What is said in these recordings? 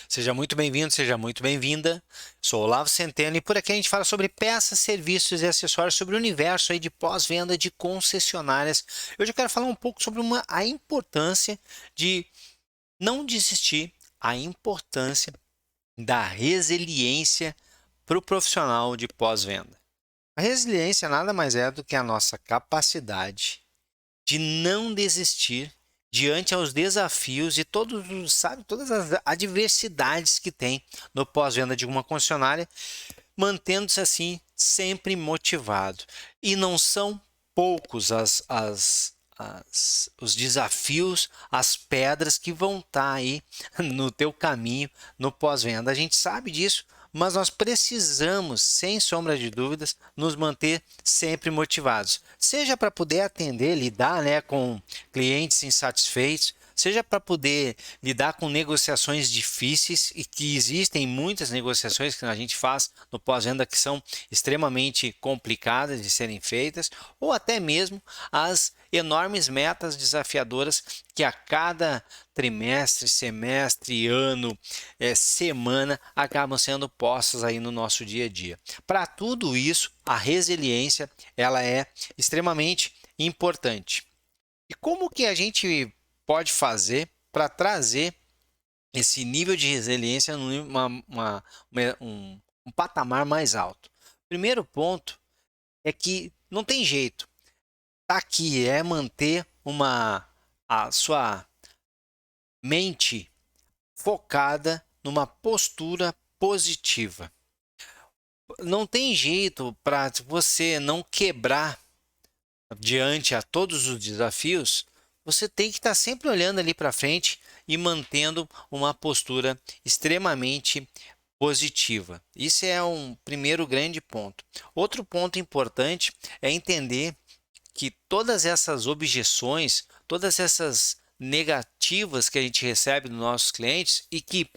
Seja muito bem-vindo, seja muito bem-vinda. Sou Olavo Centeno e por aqui a gente fala sobre peças, serviços e acessórios, sobre o universo aí de pós-venda de concessionárias. Hoje eu quero falar um pouco sobre a importância de não desistir, a importância da resiliência para o profissional de pós-venda. A resiliência nada mais é do que a nossa capacidade de não desistir diante aos desafios e todas as adversidades que tem no pós-venda de uma concessionária, mantendo-se assim sempre motivado. E não são poucos os desafios, as pedras que vão estar aí no teu caminho no pós-venda. A gente sabe disso, mas nós precisamos, sem sombra de dúvidas, nos manter sempre motivados. Seja para poder atender, lidar, né, com clientes insatisfeitos, seja para poder lidar com negociações difíceis, e que existem muitas negociações que a gente faz no pós-venda que são extremamente complicadas de serem feitas, ou até mesmo as enormes metas desafiadoras que a cada trimestre, semestre, ano, semana acabam sendo postas aí no nosso dia a dia. Para tudo isso, a resiliência ela é extremamente importante. E como que a gente pode fazer para trazer esse nível de resiliência um patamar mais alto? Primeiro ponto é que não tem jeito. Tá aqui é manter a sua mente focada numa postura positiva. Não tem jeito para você não quebrar diante a todos os desafios. Você tem que estar sempre olhando ali para frente e mantendo uma postura extremamente positiva. Isso é um primeiro grande ponto. Outro ponto importante é entender que todas essas objeções, todas essas negativas que a gente recebe dos nossos clientes, e que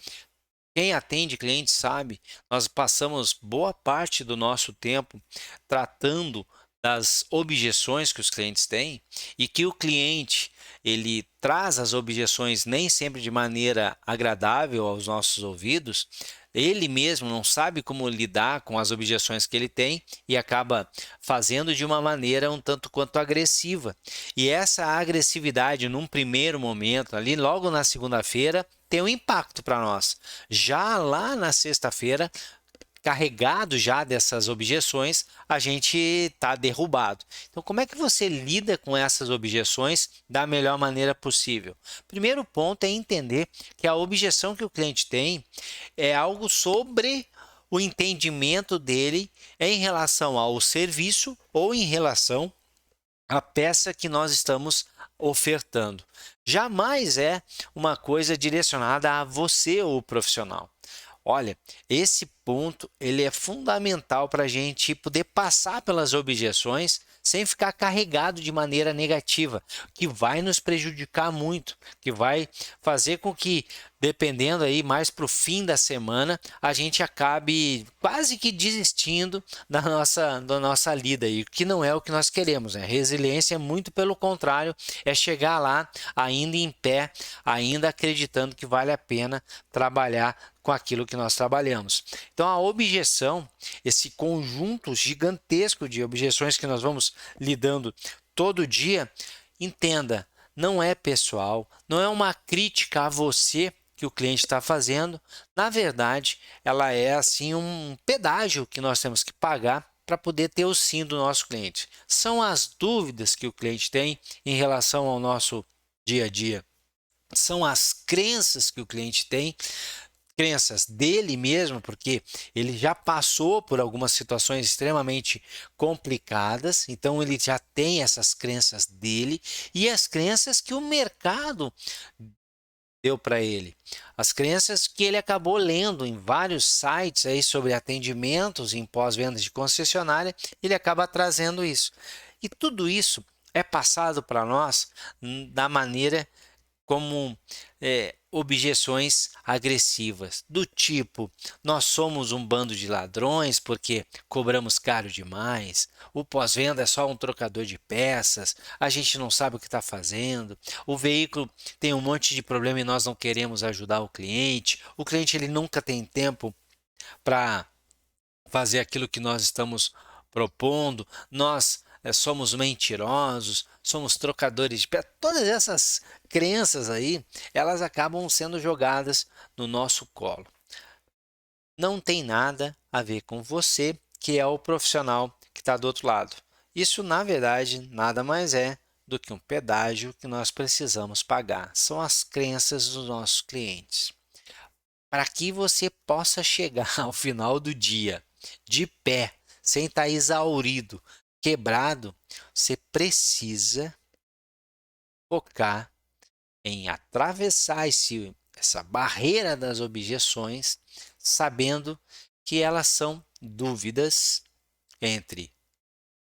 quem atende cliente sabe, nós passamos boa parte do nosso tempo tratando das objeções que os clientes têm, e que o cliente ele traz as objeções nem sempre de maneira agradável aos nossos ouvidos. Ele mesmo não sabe como lidar com as objeções que ele tem e acaba fazendo de uma maneira um tanto quanto agressiva. E essa agressividade, num primeiro momento, ali logo na segunda-feira, tem um impacto para nós. Já lá na sexta-feira, carregado já dessas objeções, a gente está derrubado. Então, como é que você lida com essas objeções da melhor maneira possível? Primeiro ponto é entender que a objeção que o cliente tem é algo sobre o entendimento dele em relação ao serviço ou em relação à peça que nós estamos ofertando. Jamais é uma coisa direcionada a você, o profissional. Olha, esse ponto ele é fundamental para a gente poder passar pelas objeções sem ficar carregado de maneira negativa, que vai nos prejudicar muito, que vai fazer com que, dependendo aí mais para o fim da semana, a gente acabe quase que desistindo da nossa lida aí, que não é o que nós queremos, né? Resiliência é muito pelo contrário, é chegar lá ainda em pé, ainda acreditando que vale a pena trabalhar com aquilo que nós trabalhamos. Então a objeção, esse conjunto gigantesco de objeções que nós vamos lidando todo dia, entenda, não é pessoal, não é uma crítica a você que o cliente está fazendo. Na verdade, ela é assim um pedágio que nós temos que pagar para poder ter o sim do nosso cliente. São as dúvidas que o cliente tem em relação ao nosso dia a dia. São as crenças que o cliente tem, crenças dele mesmo, porque ele já passou por algumas situações extremamente complicadas, então ele já tem essas crenças dele e as crenças que o mercado deu para ele. As crenças que ele acabou lendo em vários sites aí sobre atendimentos em pós-vendas de concessionária, ele acaba trazendo isso. E tudo isso é passado para nós da maneira como objeções agressivas, do tipo: nós somos um bando de ladrões porque cobramos caro demais, o pós-venda é só um trocador de peças, a gente não sabe o que está fazendo, o veículo tem um monte de problema e nós não queremos ajudar o cliente ele nunca tem tempo para fazer aquilo que nós estamos propondo, nós somos mentirosos, somos trocadores de pé. Todas essas crenças aí, elas acabam sendo jogadas no nosso colo. Não tem nada a ver com você, que é o profissional que está do outro lado. Isso, na verdade, nada mais é do que um pedágio que nós precisamos pagar. São as crenças dos nossos clientes. Para que você possa chegar ao final do dia de pé, sem estar exaurido, quebrado, você precisa focar em atravessar essa barreira das objeções, sabendo que elas são dúvidas entre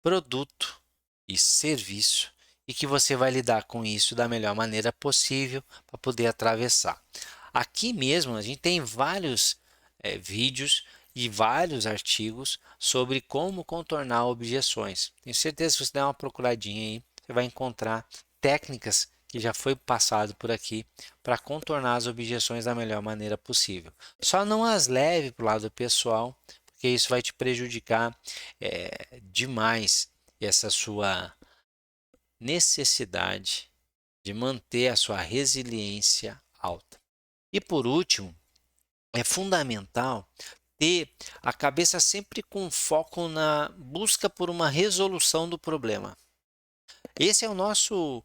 produto e serviço e que você vai lidar com isso da melhor maneira possível para poder atravessar. Aqui mesmo a gente tem vários vídeos e vários artigos sobre como contornar objeções. Tenho certeza que se você der uma procuradinha aí, você vai encontrar técnicas que já foi passado por aqui para contornar as objeções da melhor maneira possível. Só não as leve para o lado pessoal, porque isso vai te prejudicar demais essa sua necessidade de manter a sua resiliência alta. E por último, é fundamental ter a cabeça sempre com foco na busca por uma resolução do problema. Esse é o nosso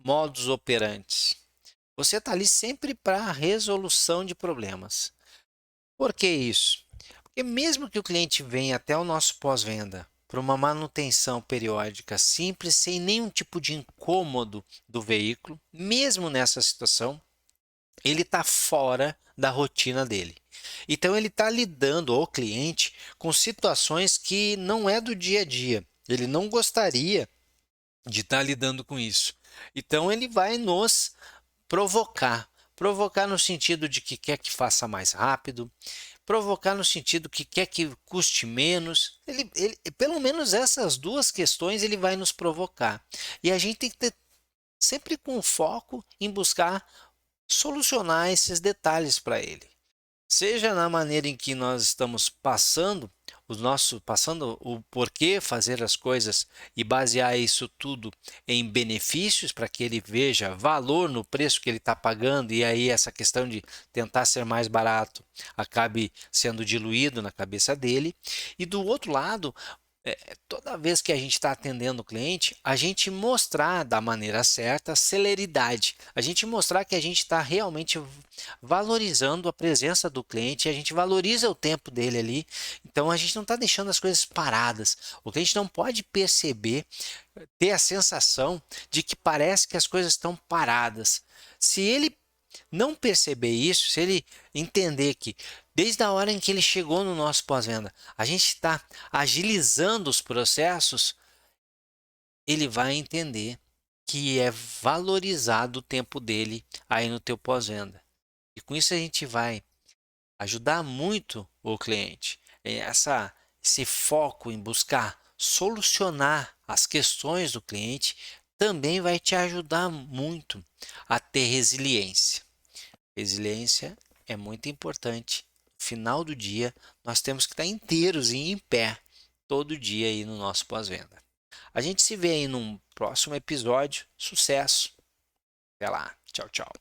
modus operandi. Você está ali sempre para a resolução de problemas. Por que isso? Porque mesmo que o cliente venha até o nosso pós-venda para uma manutenção periódica simples, sem nenhum tipo de incômodo do veículo, mesmo nessa situação, ele está fora da rotina dele. Então ele está lidando, o cliente, com situações que não é do dia a dia. Ele não gostaria de estar lidando com isso. Então ele vai nos provocar. Provocar no sentido de que quer que faça mais rápido, provocar no sentido que quer que custe menos. Pelo menos essas duas questões ele vai nos provocar. E a gente tem que ter sempre com foco em buscar solucionar esses detalhes para ele. Seja na maneira em que nós estamos passando o porquê fazer as coisas e basear isso tudo em benefícios para que ele veja valor no preço que ele está pagando e aí essa questão de tentar ser mais barato acabe sendo diluído na cabeça dele. E do outro lado, toda vez que a gente está atendendo o cliente, a gente mostrar da maneira certa celeridade, a gente mostrar que a gente está realmente valorizando a presença do cliente, a gente valoriza o tempo dele ali, então a gente não está deixando as coisas paradas. O cliente não pode perceber, ter a sensação de que parece que as coisas estão paradas. Se ele não perceber isso, se ele entender que desde a hora em que ele chegou no nosso pós-venda, a gente está agilizando os processos, ele vai entender que é valorizado o tempo dele aí no teu pós-venda. E com isso a gente vai ajudar muito o cliente. Esse foco em buscar solucionar as questões do cliente também vai te ajudar muito a ter resiliência. Resiliência é muito importante. No final do dia, nós temos que estar inteiros e em pé todo dia aí no nosso pós-venda. A gente se vê aí num próximo episódio. Sucesso! Até lá. Tchau, tchau.